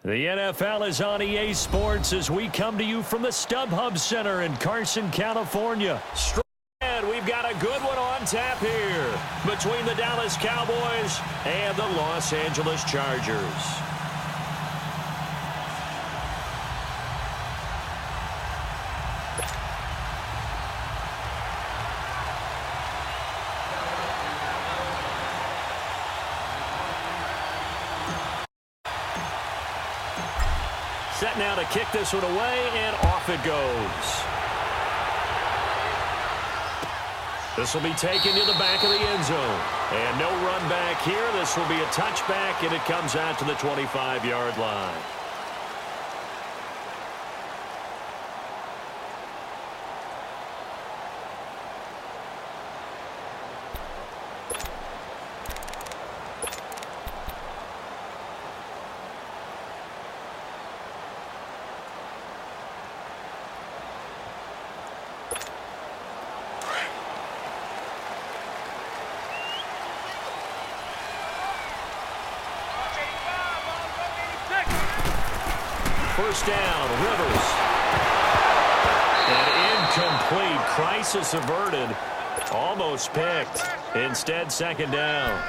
The NFL is on EA Sports as we come to you from the StubHub Center in Carson, California. And we've got a good one on tap here between the Dallas Cowboys and the Los Angeles Chargers. Set now to kick this one away, and off it goes. This will be taken to the back of the end zone. And no run back here. This will be a touchback, and it comes out to the 25-yard line. First down, Rivers. An incomplete, crisis averted. Almost picked. Instead, second down.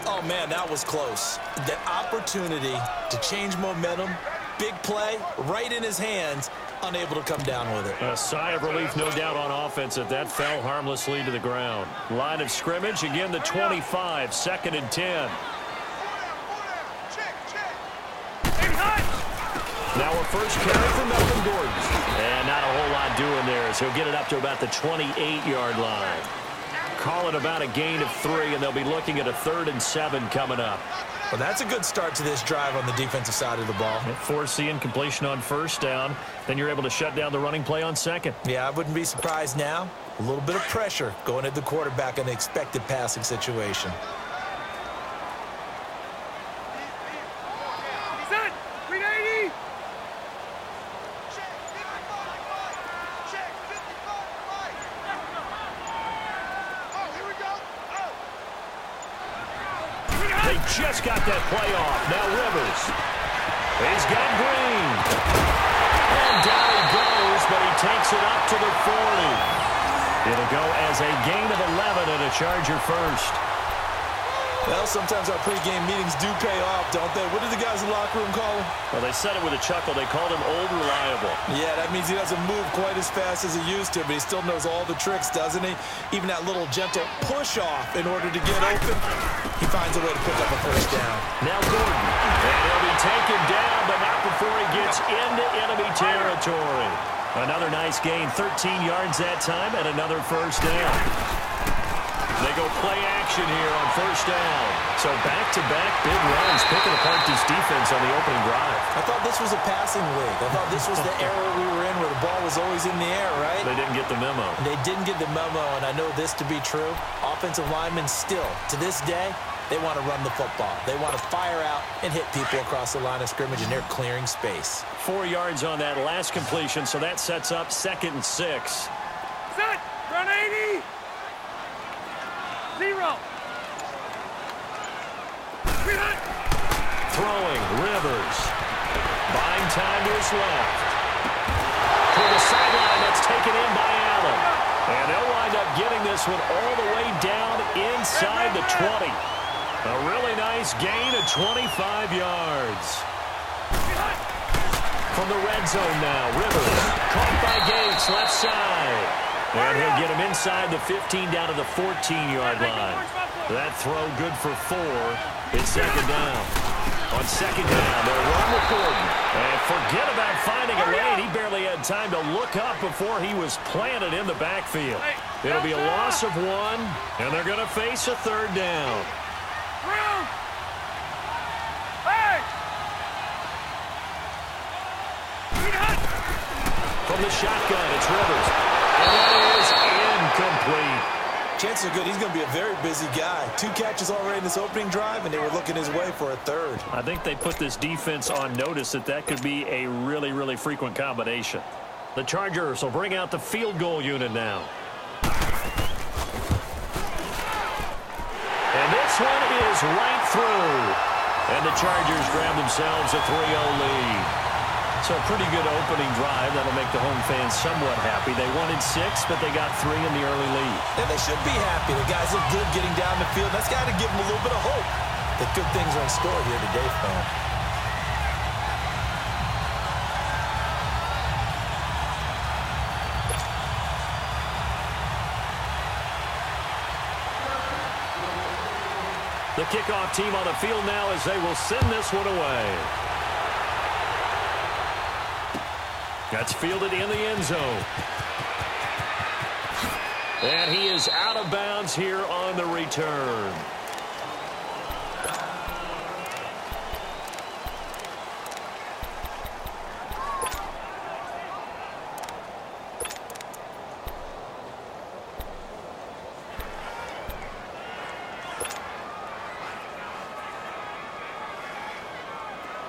Oh, man, that was close. The opportunity to change momentum, big play, right in his hands, unable to come down with it. A sigh of relief, no doubt, on offense that that fell harmlessly to the ground. Line of scrimmage, again, the 25, second and 10. Now a first carry for Melvin Gordon. And not a whole lot doing there as he'll get it up to about the 28-yard line. Call it about a gain of 3, and they'll be looking at a 3rd and 7 coming up. Well, that's a good start to this drive on the defensive side of the ball. Force the incompletion on first down. Then you're able to shut down the running play on second. Yeah, I wouldn't be surprised now. A little bit of pressure going at the quarterback in the expected passing situation. Just got that play off. Now Rivers. He's got Green. And down he goes, but he takes it up to the 40. It'll go as a gain of 11 and a Charger first. Well, sometimes our pregame meetings do pay off, don't they? What did the guys in the locker room call him? Well, they said it with a chuckle. They called him Old Reliable. Yeah, that means he doesn't move quite as fast as he used to, but he still knows all the tricks, doesn't he? Even that little gentle push-off in order to get open. He finds a way to pick up a first down. Now Gordon. And he'll be taken down, but not before he gets into enemy territory. Another nice gain, 13 yards that time, and another first down. They go play action here on first down. So back-to-back big runs, picking apart this defense on the opening drive. I thought this was a passing league. I thought this was the era we were in where the ball was always in the air, right? They didn't get the memo. They didn't get the memo, and I know this to be true. Offensive linemen still, to this day, they want to run the football. They want to fire out and hit people across the line of scrimmage, and they're clearing space. 4 yards on that last completion, so that sets up 2nd and 6. Set! Run 80! 0. Throwing, Rivers. Buying time to his left. To the sideline, that's taken in by Allen. And they'll wind up getting this one all the way down inside the 20. A really nice gain of 25 yards. From the red zone now, Rivers. Caught by Gates, left side. And he'll get him inside the 15 down to the 14-yard line. That throw good for 4. It's second down. On second down, they'll run with Gordon. And forget about finding a lane. He barely had time to look up before he was planted in the backfield. It'll be a loss of 1, and they're going to face a 3rd down. From the shotgun, it's Rivers. And that is incomplete. Chances are good he's going to be a very busy guy. 2 catches already in this opening drive, and they were looking his way for a 3rd. I think they put this defense on notice that that could be a really, really frequent combination. The Chargers will bring out the field goal unit now. And this one is right through. And the Chargers grab themselves a 3-0 lead. So a pretty good opening drive. That'll make the home fans somewhat happy. They wanted 6, but they got 3 in the early lead. And they should be happy. The guys look good getting down the field. That's got to give them a little bit of hope that good things are in store here today for them. The kickoff team on the field now as they will send this one away. That's fielded in the end zone. And he is out of bounds here on the return.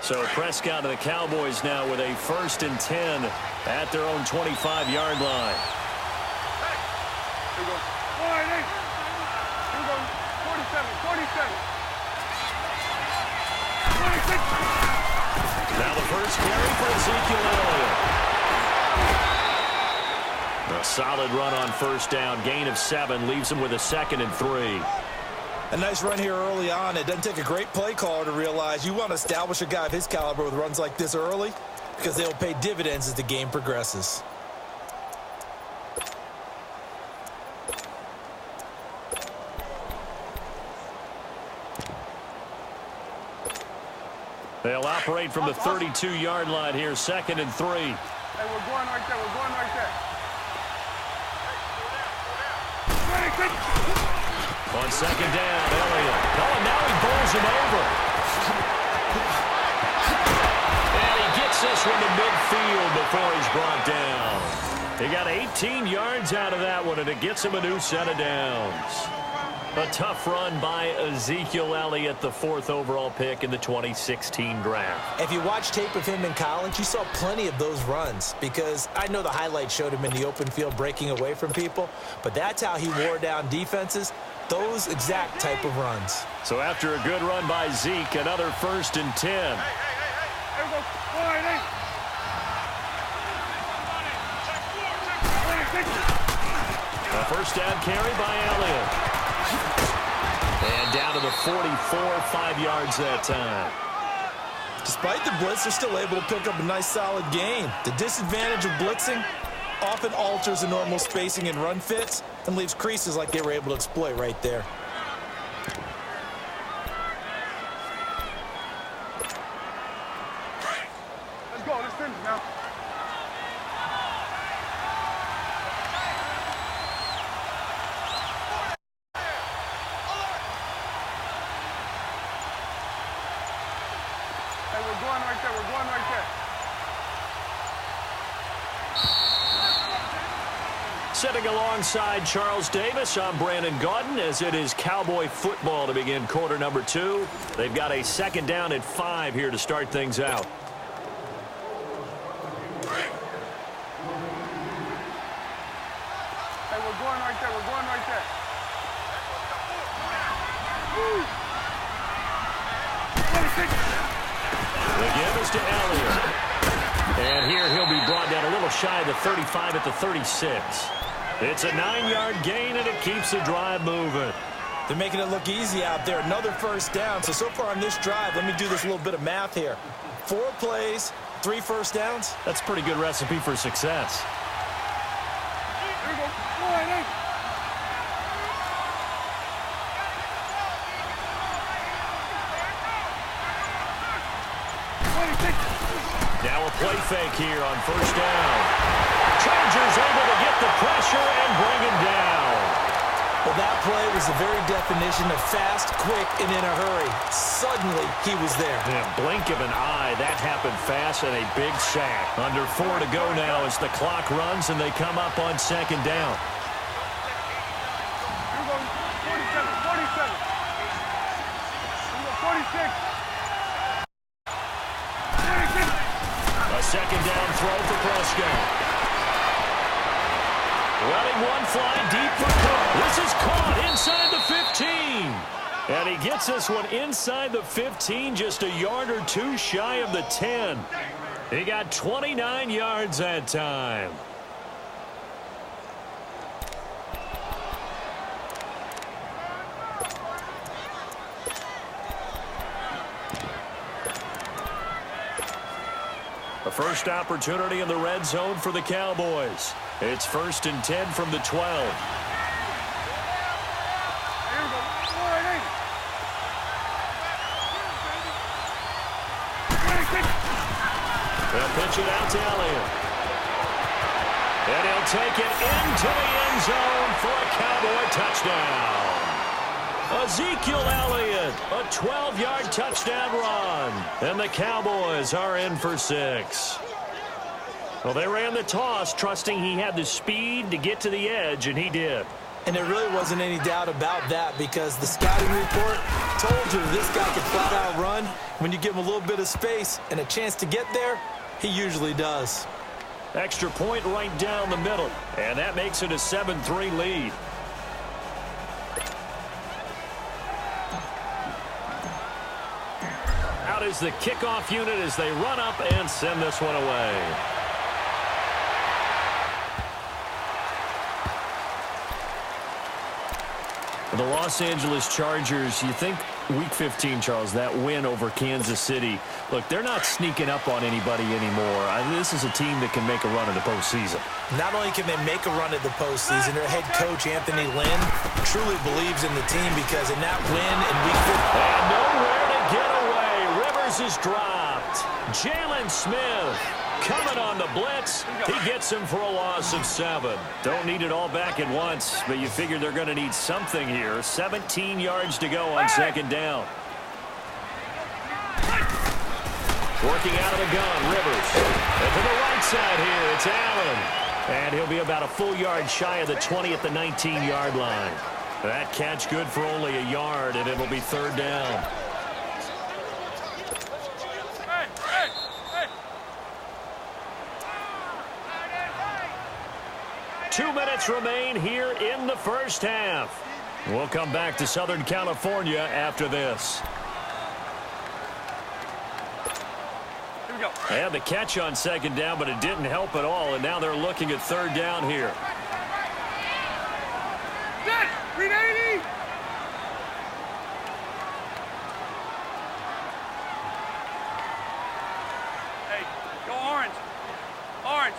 So Prescott and the Cowboys now with a 1st and 10 at their own 25-yard line. Hey, here we go. 4-8. Here we go. 47. Now the first carry for Ezekiel Elliott. A solid run on 1st down. Gain of 7 leaves him with a 2nd and 3. A nice run here early on. It doesn't take a great play caller to realize you want to establish a guy of his caliber with runs like this early because they'll pay dividends as the game progresses. They'll operate from the 32-yard line here, 2nd and 3. Hey, we're going right there. We're going right there. On 2nd down, Elliott. Oh, and now he bowls him over. And he gets this one to midfield before he's brought down. He got 18 yards out of that one, and it gets him a new set of downs. A tough run by Ezekiel Elliott, the 4th overall pick in the 2016 draft. If you watch tape of him in college, you saw plenty of those runs because I know the highlights showed him in the open field breaking away from people, but that's how he wore down defenses. Those exact type of runs. So after a good run by Zeke, another 1st and 10. Here we go. 4-8. A 1st down carry by Elliott. And down to the 44, 5 yards that time. Despite the blitz, they're still able to pick up a nice solid gain. The disadvantage of blitzing often alters the normal spacing and run fits and leaves creases like they were able to exploit right there. Let's go. Let's finish now. Hey, we're going right there. We're going right there. Sitting alongside Charles Davis, I'm Brandon Gaudin as it is Cowboy football to begin quarter number 2. They've got a 2nd down at 5 here to start things out. Hey, we're going right there. We're going right there. The give is to Elliott. And here he'll be brought down a little shy of the 35 at the 36. It's a 9-yard gain, and it keeps the drive moving. They're making it look easy out there. Another 1st down. So far on this drive, let me do this little bit of math here. 4 plays, 3 1st downs. That's a pretty good recipe for success. Here we go. 4-8. Now a play fake here on 1st down. Chargers able to get the pressure and bring him down. Well, that play was the very definition of fast, quick, and in a hurry. Suddenly, he was there. In a blink of an eye, that happened fast and a big sack. Under 4 to go now as the clock runs and they come up on 2nd down. Here we go. 47. 47. Here we go. 46. A 2nd down throw for Prescott. Letting one fly deep for Cook. This is caught inside the 15. And he gets this one inside the 15, just a yard or two shy of the 10. He got 29 yards that time. The first opportunity in the red zone for the Cowboys. It's 1st and 10 from the 12. They'll pitch it out to Elliott. And he'll take it into the end zone for a Cowboy touchdown. Ezekiel Elliott, a 12-yard touchdown run. And the Cowboys are in for 6. Well, they ran the toss, trusting he had the speed to get to the edge, and he did. And there really wasn't any doubt about that because the scouting report told you this guy could flat out run. When you give him a little bit of space and a chance to get there, he usually does. Extra point right down the middle, and that makes it a 7-3 lead. Out is the kickoff unit as they run up and send this one away. The Los Angeles Chargers, you think Week 15, Charles, that win over Kansas City. Look, they're not sneaking up on anybody anymore. This is a team that can make a run in the postseason. Not only can they make a run at the postseason, their head coach, Anthony Lynn, truly believes in the team because in that win in Week 15... And nowhere to get away. Rivers is dropped. Jalen Smith coming on the blitz. He gets him for a loss of 7. Don't need it all back at once, but you figure they're going to need something here. 17 yards to go on 2nd down. Working out of the gun, Rivers. And to the right side here, it's Allen. And he'll be about a full yard shy of the 20 at the 19-yard line. That catch good for only a yard, and it'll be 3rd down. 2 minutes remain here in the first half. We'll come back to Southern California after this. Here we go. They had the catch on 2nd down, but it didn't help at all, and now they're looking at 3rd down here. Set! 380! Hey, go orange. Orange.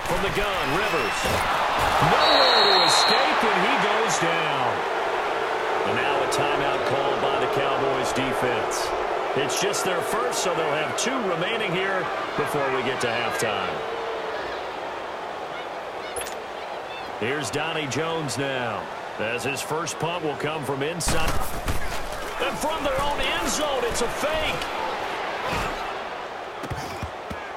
From the gun, Rivers. Nowhere to escape, and he goes down. And now a timeout called by the Cowboys defense. It's just their first, so they'll have 2 remaining here before we get to halftime. Here's Donnie Jones now, as his first punt will come from inside. And from their own end zone, it's a fake.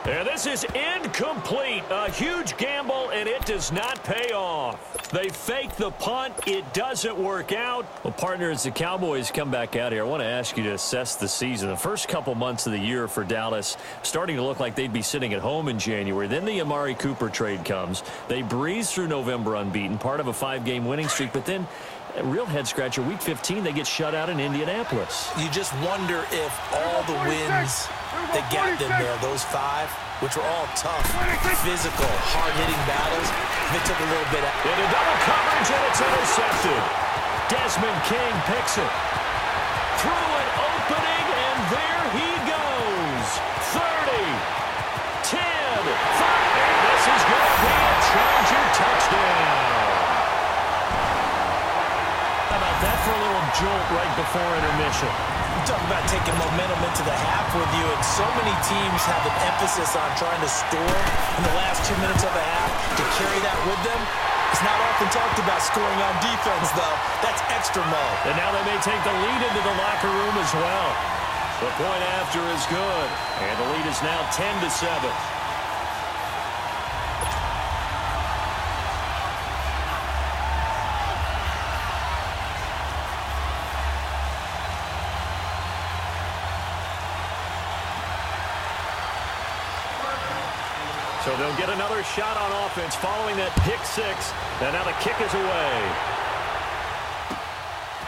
And this is incomplete. A huge gamble, and it does not pay off. They fake the punt. It doesn't work out. Well, partner, as the Cowboys come back out here, I want to ask you to assess the season. The first couple months of the year for Dallas starting to look like they'd be sitting at home in January. Then the Amari Cooper trade comes. They breeze through November unbeaten, part of a 5-game winning streak. But then, a real head-scratcher, Week 15, they get shut out in Indianapolis. You just wonder if all the wins that got them there, those 5, which were all tough, physical, hard-hitting battles, they took a little bit out. Into double coverage, and it's intercepted. Desmond King picks it. Through an opening, and there he goes. 30, 10, 5. And this is going to be a Charger touchdown. How about that for a little jolt right before intermission? Talk about taking momentum into the half with you, and so many teams have an emphasis on trying to score in the last 2 minutes of a half. To carry that with them, it's not often talked about scoring on defense, though. That's extra mo. And now they may take the lead into the locker room as well. The point after is good, and the lead is now 10-7. So they'll get another shot on offense following that pick six. And now the kick is away.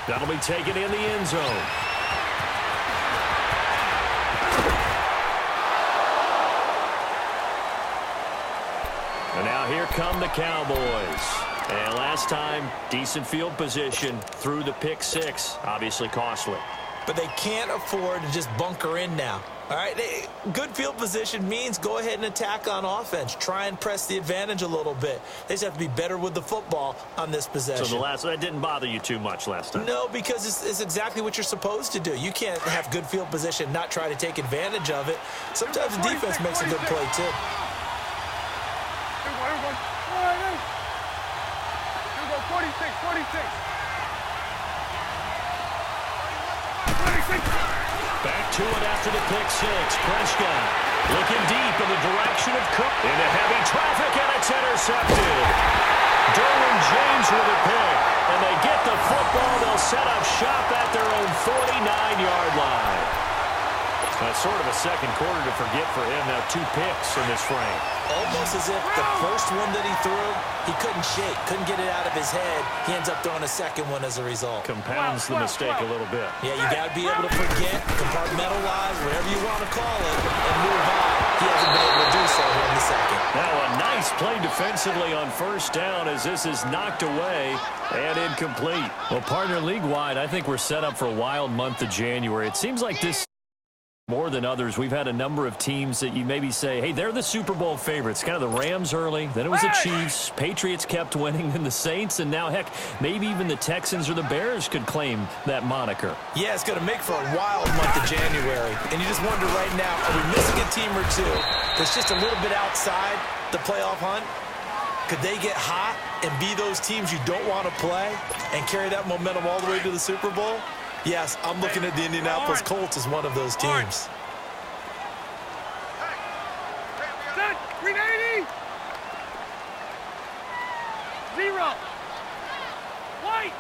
That'll be taken in the end zone. And now here come the Cowboys. And last time, decent field position through the pick six. Obviously costly. But they can't afford to just bunker in now. All right, good field position means go ahead and attack on offense. Try and press the advantage a little bit. They just have to be better with the football on this possession. So that didn't bother you too much last time? No, because it's exactly what you're supposed to do. You can't have good field position, not try to take advantage of it. Sometimes the defense makes a good play, too. Here we go, 46, 46. Back to it after the pick six. Prescott looking deep in the direction of Cook. Into heavy traffic, and it's intercepted. Derwin James with a pick. And they get the football. They'll set up shop at their own 49-yard line. That's sort of a second quarter to forget for him. Now 2 picks in this frame. Almost as if the first one that he threw, he couldn't shake, couldn't get it out of his head. He ends up throwing a second one as a result. Compounds the mistake a little bit. Yeah, you got to be able to forget, compartmentalize, whatever you want to call it, and move on. He hasn't been able to do so here in the second. Now a nice play defensively on first down as this is knocked away and incomplete. Well, partner, league-wide, I think we're set up for a wild month of January. It seems like this more than others. We've had a number of teams that you maybe say, hey, they're the Super Bowl favorites. Kind of the Rams early, then it was the Chiefs. Patriots kept winning, then the Saints, and now, heck, maybe even the Texans or the Bears could claim that moniker. Yeah, it's going to make for a wild month of January. And you just wonder right now, are we missing a team or two that's just a little bit outside the playoff hunt? Could they get hot and be those teams you don't want to play and carry that momentum all the way to the Super Bowl? Yes, I'm looking at the Indianapolis Colts as one of those teams. Set, 380. 0. White.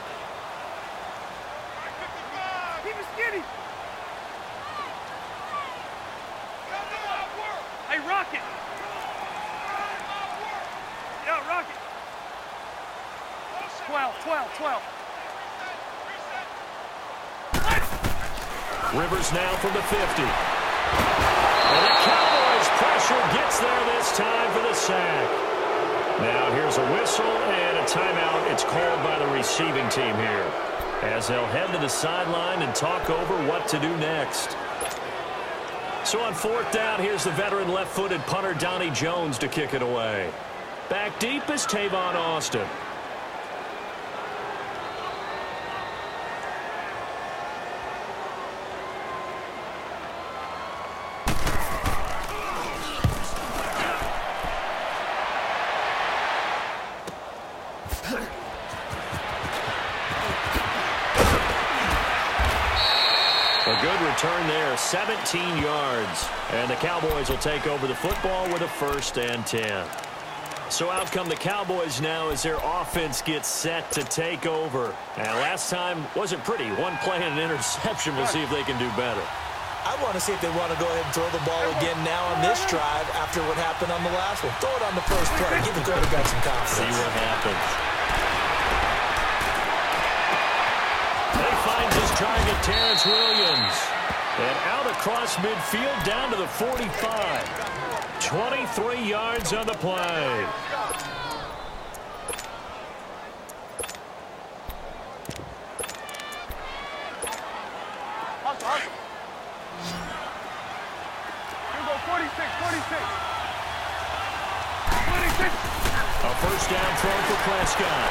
Keep it skinny. Hey, Rocket. Yeah, Rocket. 12. Rivers now from the 50. And the Cowboys pressure gets there this time for the sack. Now here's a whistle and a timeout. It's called by the receiving team here, as they'll head to the sideline and talk over what to do next. So on fourth down, here's the veteran left-footed punter Donnie Jones to kick it away. Back deep is Tavon Austin. A good return there, 17 yards. And the Cowboys will take over the football with a 1st and 10. So out come the Cowboys now as their offense gets set to take over. And last time wasn't pretty. One play and an interception. We'll see if they can do better. I want to see if they want to go ahead and throw the ball again now on this drive after what happened on the last one. Throw it on the first play. Give the quarterback some confidence. See what happens. They find just trying to Terrence Williams. And out across midfield down to the 45. 23 yards on the play. Hustle. Here we go, 46. 26. A first down throw for Prescott.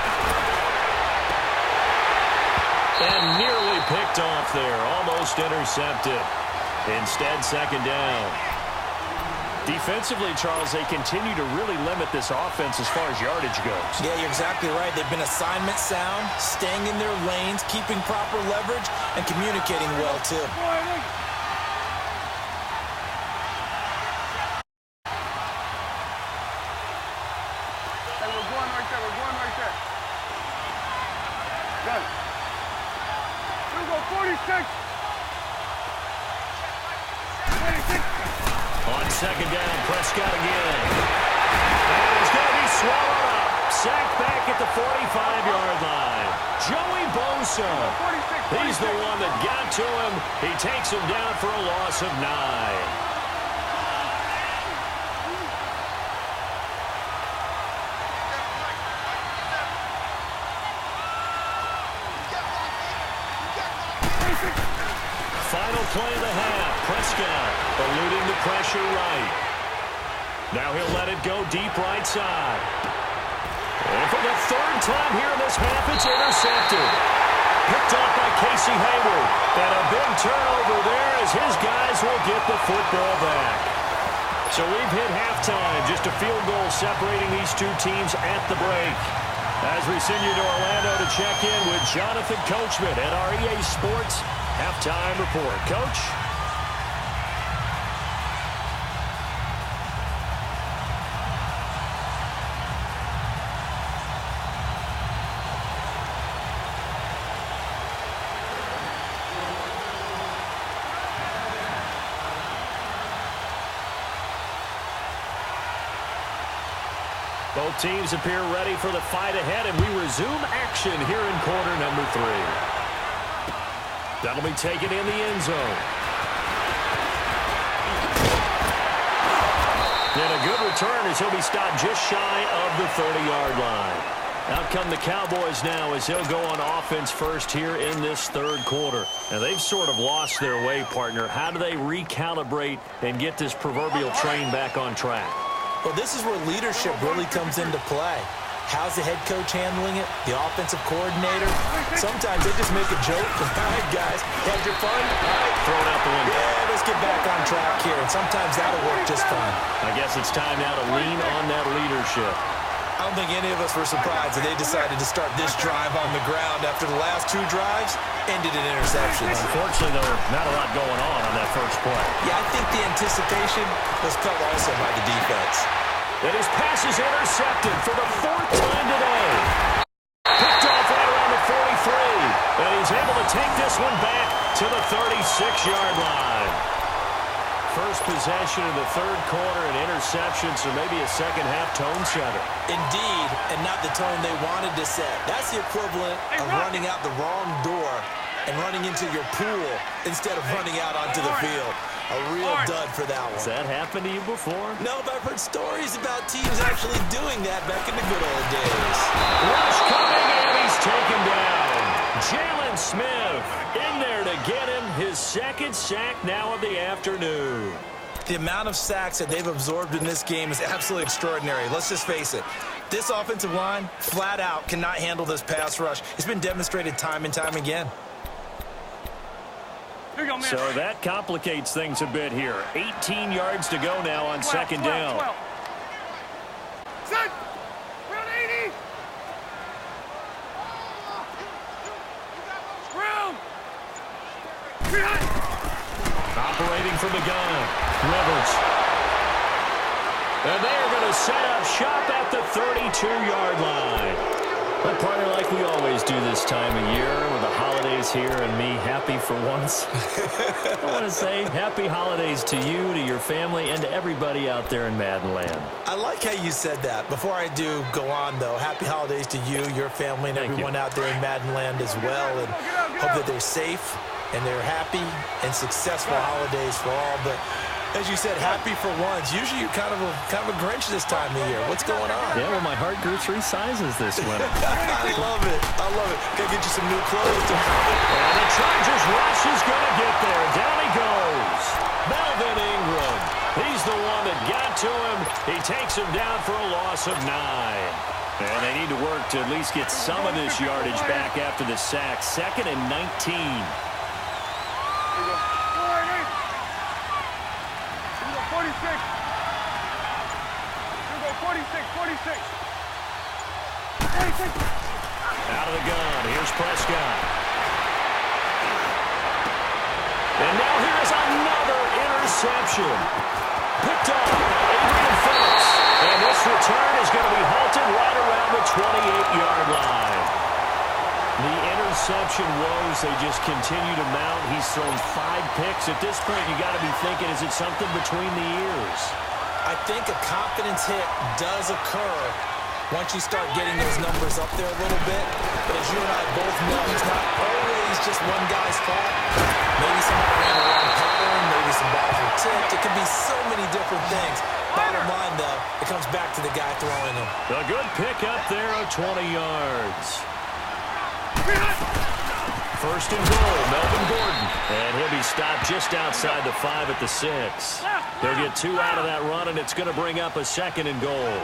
And nearly picked off there. Almost intercepted. Instead, second down. Defensively, Charles, they continue to really limit this offense as far as yardage goes. Yeah, you're exactly right. They've been assignment sound, staying in their lanes, keeping proper leverage, and communicating well, too. Hey, we're going right there. Got it. Here we go, 46. 26. On second down, Prescott again. Wilson. He's the one that got to him. He takes him down for a loss of 9. Final play of the half. Prescott eluding the pressure right. Now he'll let it go deep right side. And for the third time here in this half, it's intercepted. Picked off by Casey Hayward. And a big turnover there as his guys will get the football back. So we've hit halftime. Just a field goal separating these two teams at the break. As we send you to Orlando to check in with Jonathan Coachman at our EA Sports Halftime Report. Coach? Both teams appear ready for the fight ahead, and we resume action here in quarter number 3. That'll be taken in the end zone. And a good return as he'll be stopped just shy of the 30-yard line. Out come the Cowboys now as he'll go on offense first here in this third quarter. Now, they've sort of lost their way, partner. How do they recalibrate and get this proverbial train back on track? Well, this is where leadership really comes into play. How's the head coach handling it? The offensive coordinator? Sometimes they just make a joke. All right, guys, had your fun? All right. Throw it out the window. Yeah, let's get back on track here. And sometimes that'll work just fine. I guess it's time now to lean on that leadership. I don't think any of us were surprised that they decided to start this drive on the ground after the last 2 drives ended in interceptions. Unfortunately, though, not a lot going on that first play. Yeah, I think the anticipation was felt also by the defense. And his pass is intercepted for the 4th time today. Picked off right around the 43. And he's able to take this one back to the 36-yard line. First possession of the third quarter, an interception, so maybe a second-half tone setter. Indeed, and not the tone they wanted to set. That's the equivalent of running out the wrong door and running into your pool instead of running out onto the field. A real dud for that one. Has that happened to you before? No, but I've heard stories about teams actually doing that back in the good old days. Rush coming, and he's taken down. Jalen Smith in there to get him his second sack now of the afternoon. The amount of sacks that they've absorbed in this game is absolutely extraordinary. Let's just face it. This offensive line, flat out, cannot handle this pass rush. It's been demonstrated time and time again. So that complicates things a bit here. 18 yards to go now on second down. Set! Round 80! Round! Operating from the gun. Rivers. And they are going to set up shop at the 32-yard line. Well, partner, like we always do this time of year with the holidays here and me happy for once. I want to say happy holidays to you, to your family, and to everybody out there in Madden land. I like how you said that. Before I do go on, though, happy holidays to you, your family, and everyone out there in Madden land as well. And hope that they're safe and they're happy and successful holidays for all. But as you said, happy for once. Usually you're kind of a Grinch this time of year. What's going on? Yeah, well, my heart grew 3 sizes this winter. I love it. I love it. Gotta get you some new clothes. And the Chargers rush is going to get there. Down he goes. Melvin Ingram. He's the one that got to him. He takes him down for a loss of 9. And they need to work to at least get some of this yardage back after the sack. 2nd and 19. Out of the gun. Here's Prescott. And now here's another interception. Picked up by Adrian Phillips. And this return is going to be halted right around the 28-yard line. The interception woes, they just continue to mount. He's thrown 5 picks. At this point, you got to be thinking, is it something between the ears? I think a confidence hit does occur once you start getting those numbers up there a little bit. But as you and I both know, it's not always just one guy's fault. Maybe somebody ran a wrong pattern, maybe some balls were tipped. It could be so many different things. Bottom line, though, it comes back to the guy throwing them. A good pick up there of 20 yards. First and goal, Melvin Gordon. And he'll be stopped just outside the 5 at the 6. They'll get 2 out of that run, and it's going to bring up a second and goal.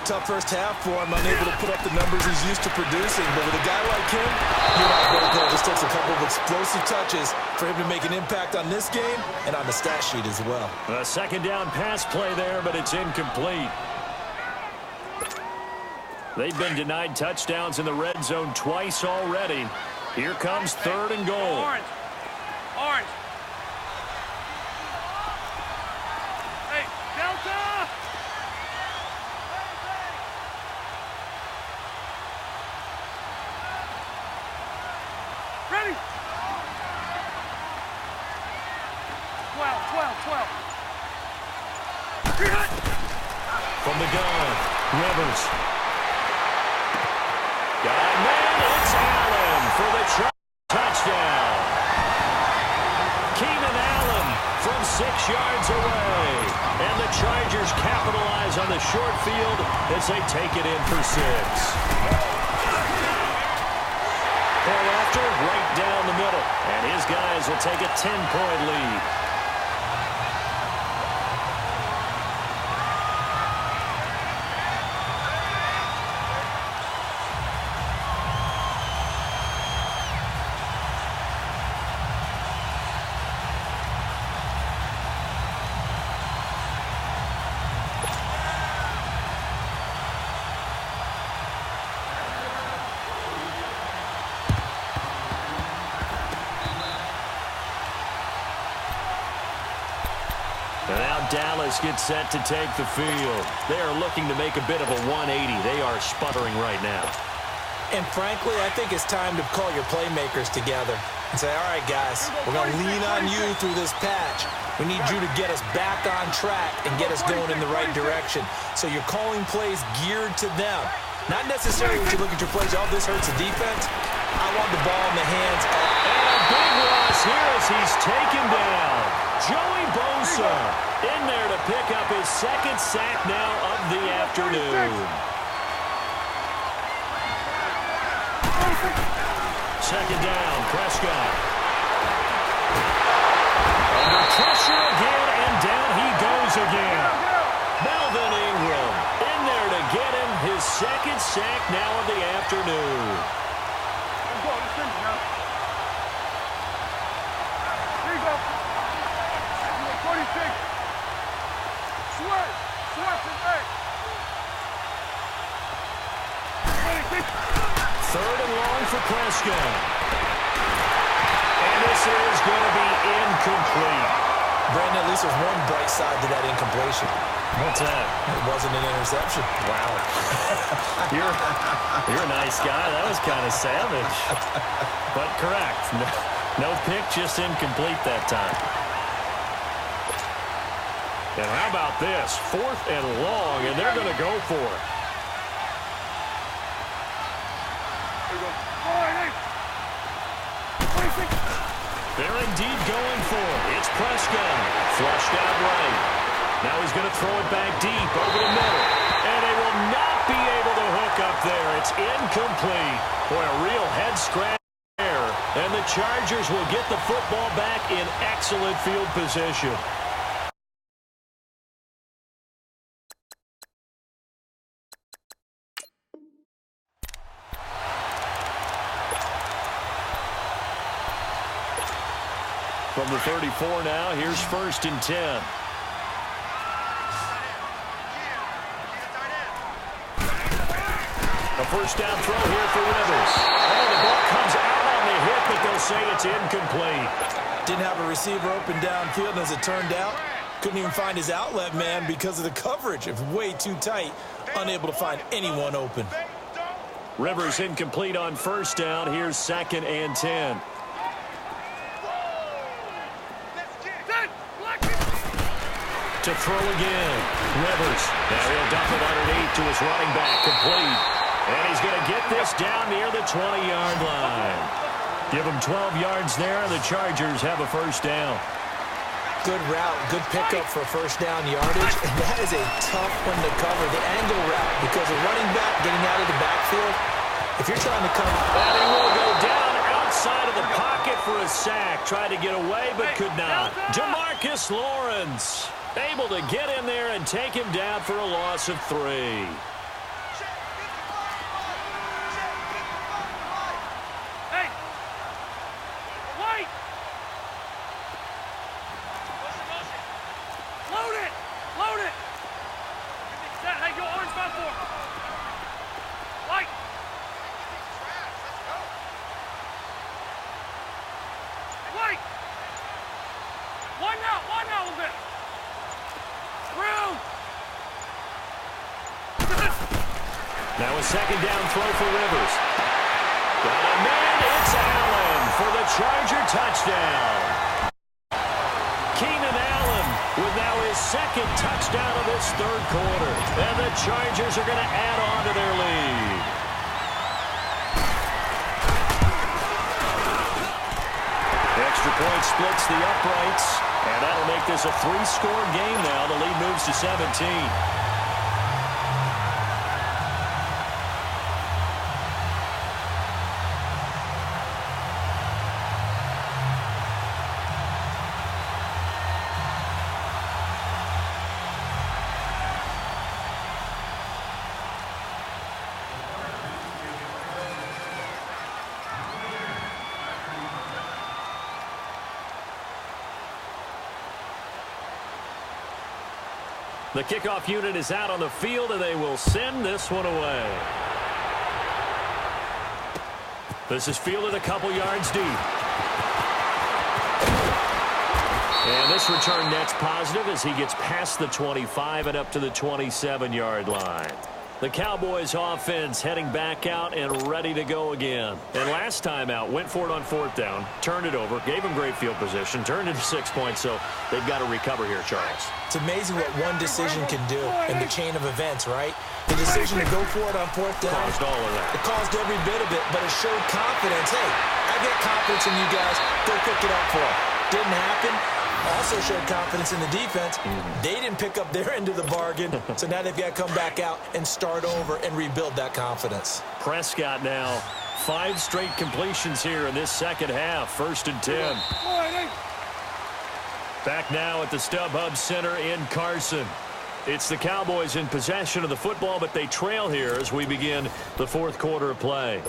Tough first half for him, unable to put up the numbers he's used to producing. But with a guy like him, it just takes a couple of explosive touches for him to make an impact on this game and on the stat sheet as well. A second down pass play there, but it's incomplete. They've been denied touchdowns in the red zone twice already. Here comes third and goal. Orange. Orange. Hey, Delta! Ready? 12. From the gun, Rivers. Got a man, it's Allen for the touchdown. Keenan Allen from 6 yards away. And the Chargers capitalize on the short field as they take it in for 6. Paul after right down the middle. And his guys will take a 10-point lead. Dallas gets set to take the field. They are looking to make a bit of a 180. They are sputtering right now. And frankly, I think it's time to call your playmakers together and say, all right, guys, we're going to lean on you through this patch. We need you to get us back on track and get us going in the right direction. So you're calling plays geared to them. Not necessarily when you look at your plays, oh, this hurts the defense. I want the ball in the hands of... And a big loss here as he's taken down. Joey Bosa in there to pick up his second sack now of the afternoon. Second down, Prescott. Under pressure again, and down he goes again. Melvin Ingram in there to get him his second sack now of the afternoon. Here you go. 46. Sweat it back. 26. Third and long for Prescott. And this is going to be incomplete. Brandon, at least there's one bright side to that incompletion. What's that? It wasn't an interception. Wow. You're a nice guy. That was kind of savage. But correct. No pick, just incomplete that time. And how about this? 4th and long, and they're going to go for it. They're indeed going for it. It's Prescott. Flushed out right. Now he's going to throw it back deep over the middle. And they will not be able to hook up there. It's incomplete. Boy, a real head scratch there. And the Chargers will get the football back in excellent field position. From the 34 now, here's 1st and 10. A first down throw here for Rivers. Oh, the ball comes out on the hit, but they'll say it's incomplete. Didn't have a receiver open downfield, and as it turned out, couldn't even find his outlet man because of the coverage. It was way too tight, unable to find anyone open. Rivers incomplete on first down. Here's 2nd and 10. To throw again. Rivers. Now he'll dump it underneath to his running back. Complete. And he's going to get this down near the 20-yard line. Give him 12 yards there, and the Chargers have a first down. Good route, good pickup for first down yardage, and that is a tough one to cover, the angle route, because a running back getting out of the backfield, if you're trying to cover... And he will go down outside of the pocket for a sack. Tried to get away, but could not. Demarcus Lawrence able to get in there and take him down for a loss of 3. Now a second down throw for Rivers. Got a man, it's Allen for the Charger touchdown. Keenan Allen with now his second touchdown of this third quarter. And the Chargers are going to add on to their lead. Extra point splits the uprights, and that'll make this a 3-score game now. The lead moves to 17. The kickoff unit is out on the field, and they will send this one away. This is fielded a couple yards deep. And this return net's positive as he gets past the 25 and up to the 27-yard line. The Cowboys offense heading back out and ready to go again. And last time out, went for it on 4th down, turned it over, gave him great field position, turned it to 6 points, so they've got to recover here, Charles. It's amazing what one decision can do in the chain of events, right? The decision to go for it on 4th down. Caused all of that. It caused every bit of it, but it showed confidence. Hey, I got confidence in you guys. Go pick it up for it. Didn't happen. Also showed confidence in the defense. They didn't pick up their end of the bargain, so now they've got to come back out and start over and rebuild that confidence. Prescott now, 5 straight completions here in this second half. 1st and 10. Back now at the StubHub Center in Carson. It's the Cowboys in possession of the football, but they trail here as we begin the 4th quarter of play.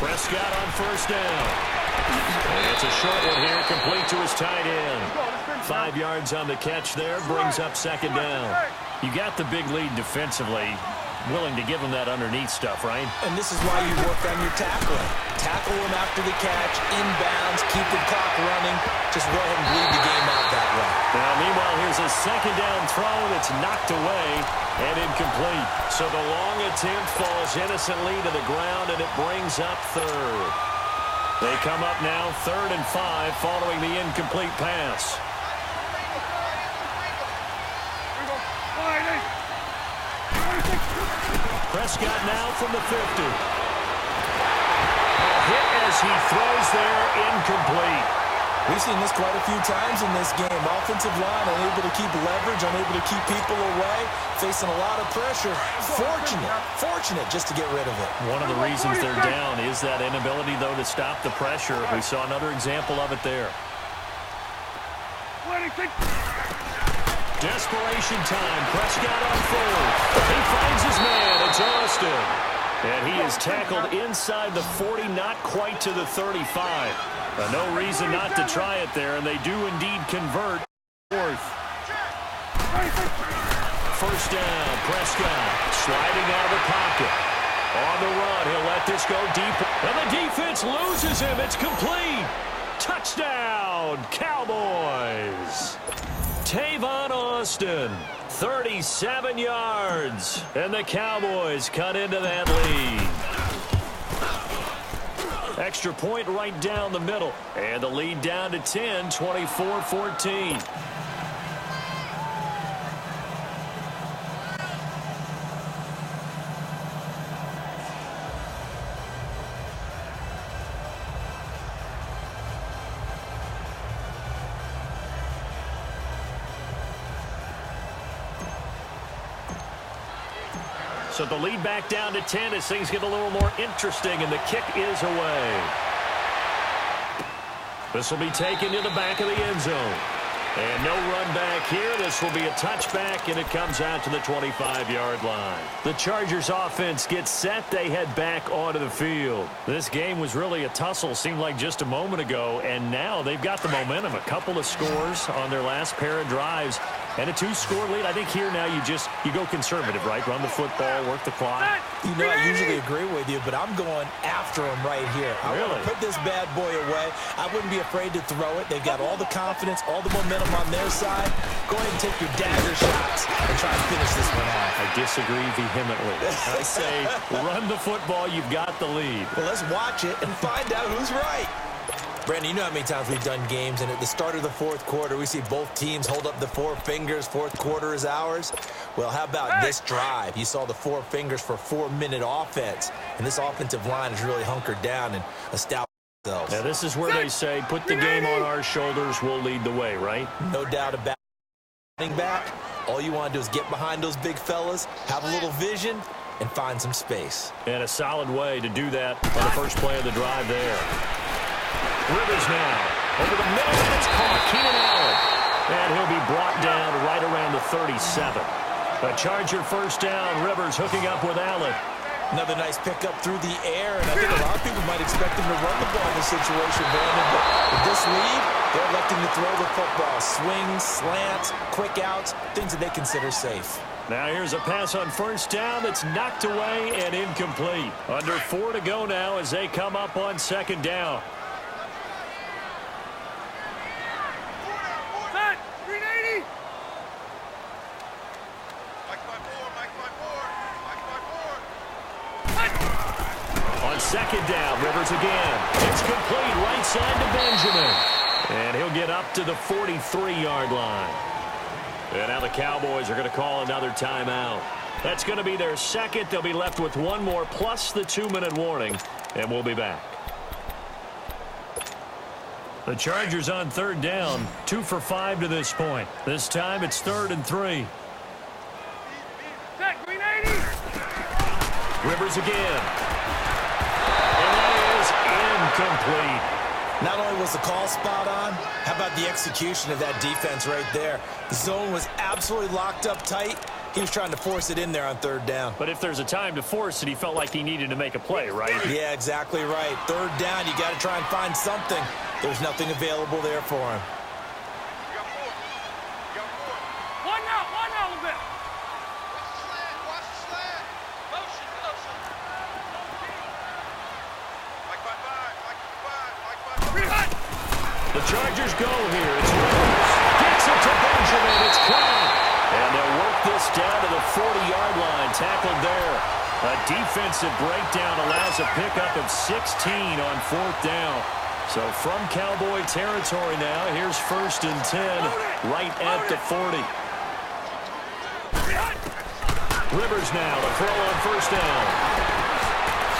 Prescott on 1st down. And it's a short one here, complete to his tight end. 5 yards on the catch there, brings up 2nd down. You got the big lead defensively. Willing to give him that underneath stuff, right? And this is why you work on your tackling. Tackle him after the catch, inbounds, keep the clock running. Just go ahead and bleed the game out that way. Now, meanwhile, here's a 2nd down throw that's knocked away and incomplete. So the long attempt falls innocently to the ground, and it brings up 3rd. They come up now 3rd and 5 following the incomplete pass. Prescott now from the 50. A hit as he throws there, incomplete. We've seen this quite a few times in this game. Offensive line unable to keep leverage, unable to keep people away, facing a lot of pressure. Fortunate just to get rid of it. One of the reasons they're down is that inability, though, to stop the pressure. We saw another example of it there. Desperation time. Prescott on 4th. He finds his man. It's Austin. And he is tackled inside the 40, not quite to the 35. No reason not to try it there, and they do indeed convert. 4th. 1st down. Prescott sliding out of the pocket. On the run. He'll let this go deep. And the defense loses him. It's complete. Touchdown, Cowboys. Tavon Austin, 37 yards. And the Cowboys cut into that lead. Extra point right down the middle. And the lead down to 10, 24-14. So the lead back down to 10 as things get a little more interesting, and the kick is away. This will be taken to the back of the end zone. And no run back here. This will be a touchback, and it comes out to the 25-yard line. The Chargers offense gets set. They head back onto the field. This game was really a tussle, seemed like just a moment ago, and now they've got the momentum. A couple of scores on their last pair of drives. And a 2-score lead. I think here now you go conservative, right? Run the football, work the clock. You know, I usually agree with you, but I'm going after him right here. I want to put this bad boy away. I wouldn't be afraid to throw it. They've got all the confidence, all the momentum on their side. Go ahead and take your dagger shots and try to finish this one off. I disagree vehemently. I say run the football. You've got the lead. Well, let's watch it and find out who's right. Brandon, you know how many times we've done games, and at the start of the fourth quarter, we see both teams hold up the four fingers. Fourth quarter is ours. Well, how about this drive? You saw the four fingers for 4-minute offense, and this offensive line is really hunkered down and established themselves. Now, this is where they say, put the game on our shoulders, we'll lead the way, right? No doubt about it. Running back, all you want to do is get behind those big fellas, have a little vision, and find some space. And a solid way to do that on the first play of the drive there. Rivers now over the middle, and it's caught. Keenan Allen. And he'll be brought down right around the 37. A Charger first down. Rivers hooking up with Allen. Another nice pickup through the air, and I think a lot of people might expect him to run the ball in this situation, Brandon. But with this lead, they're electing to throw the football. Swings, slants, quick outs, things that they consider safe. Now here's a pass on first down that's knocked away and incomplete. Under 4 to go now as they come up on second down. Second down, Rivers again. It's complete right side to Benjamin. And he'll get up to the 43-yard line. And now the Cowboys are going to call another timeout. That's going to be their second. They'll be left with one more plus the 2-minute warning. And we'll be back. The Chargers on third down. 2 for 5 to this point. This time it's 3rd and 3. Rivers again. Complete. Not only was the call spot on, how about the execution of that defense right there? The zone was absolutely locked up tight. He was trying to force it in there on third down. But if there's a time to force it, he felt like he needed to make a play, right? Yeah, exactly right. Third down, you got to try and find something. There's nothing available there for him. One out a little bit. The Chargers go here. It's Rivers. Gets it to Benjamin. It's caught. And they'll work this down to the 40-yard line. Tackled there. A defensive breakdown allows a pickup of 16 on 4th down. So from Cowboy territory now, here's 1st and 10 right at the 40. Rivers now to throw on first down.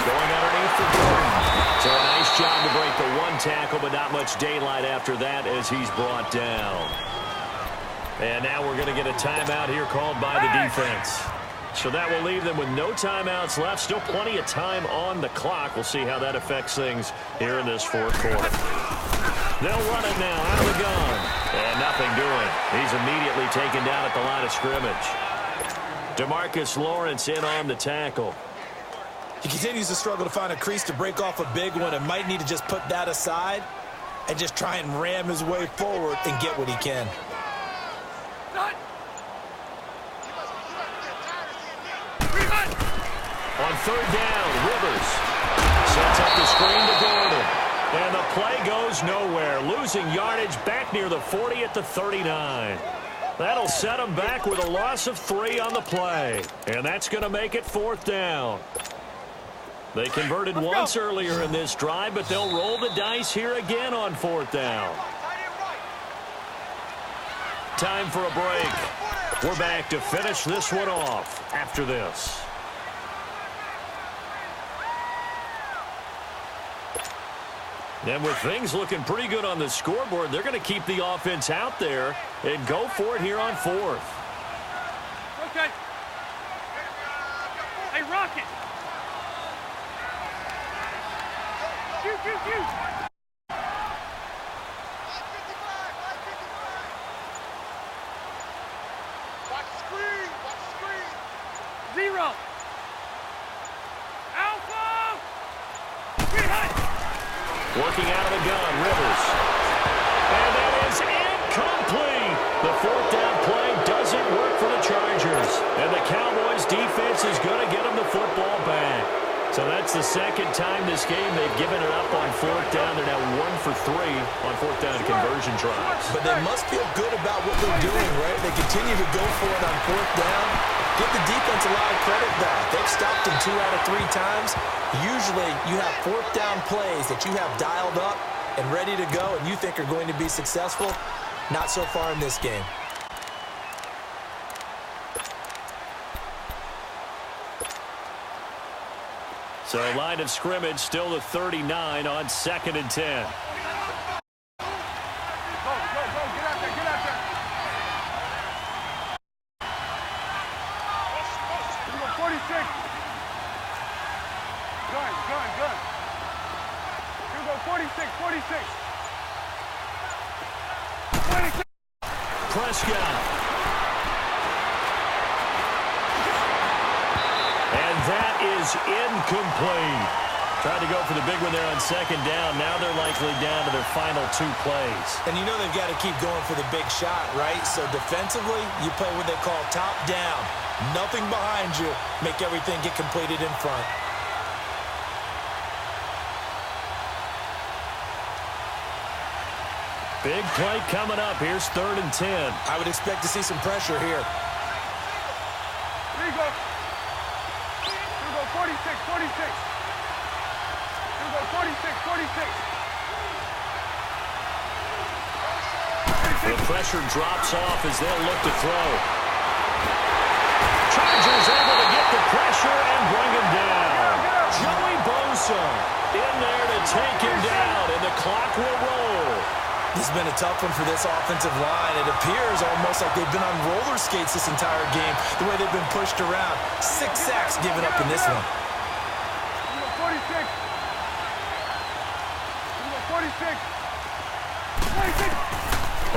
Going underneath for Gordon. So a nice job to break the one tackle, but not much daylight after that as he's brought down. And now we're going to get a timeout here called by the defense. So that will leave them with no timeouts left. Still plenty of time on the clock. We'll see how that affects things here in this fourth quarter. They'll run it now out of the gun. And nothing doing. He's immediately taken down at the line of scrimmage. DeMarcus Lawrence in on the tackle. He continues to struggle to find a crease to break off a big one and might need to just put that aside and just try and ram his way forward and get what he can. On third down, Rivers sets up the screen to Gordon. And the play goes nowhere. Losing yardage back near the 40 at the 39. That'll set them back with a loss of 3 on the play. And that's going to make it 4th down. They converted once earlier in this drive, but they'll roll the dice here again on 4th down. Time for a break. We're back to finish this one off after this. And with things looking pretty good on the scoreboard, they're going to keep the offense out there and go for it here on 4th. Okay. Hey, Rocket. Shoot. Watch screen. 0. Alpha. Working out of the gun, Rivers. And that is incomplete. The 4th down play doesn't work for the Chargers. And the Cowboys defense is going to get them the football back. So that's the second time this game they've given it up on 4th down. They're now 1 for 3 on 4th down conversion tries. But they must feel good about what they're doing, right? They continue to go for it on 4th down. Give the defense a lot of credit back. They've stopped them 2 out of 3 times. Usually you have 4th down plays that you have dialed up and ready to go and you think are going to be successful. Not so far in this game. So line of scrimmage still the 39 on 2nd and 10. Go. Get out there. You go 46. Gun. You go 46. 26. Prescott. And that is incomplete. Tried to go for the big one there on 2nd down. Now they're likely down to their final 2 plays. And you know they've got to keep going for the big shot, right? So defensively, you play what they call top down. Nothing behind you. Make everything get completed in front. Big play coming up. Here's 3rd and 10. I would expect to see some pressure here. Here you go. 46. You go 46. The pressure drops off as they'll look to throw. Chargers able to get the pressure and bring him down. Joey Bosa in there to take him down, and the clock will roll. This has been a tough one for this offensive line. It appears almost like they've been on roller skates this entire game, the way they've been pushed around. 6 sacks given up in this one. You go 46. You go 46.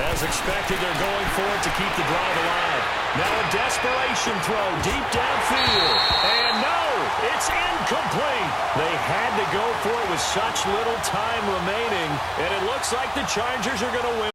As expected, they're going for it to keep the drive alive. Now a desperation throw deep downfield. And no, it's incomplete. They had to go for it with such little time remaining, and it looks like the Chargers are going to win.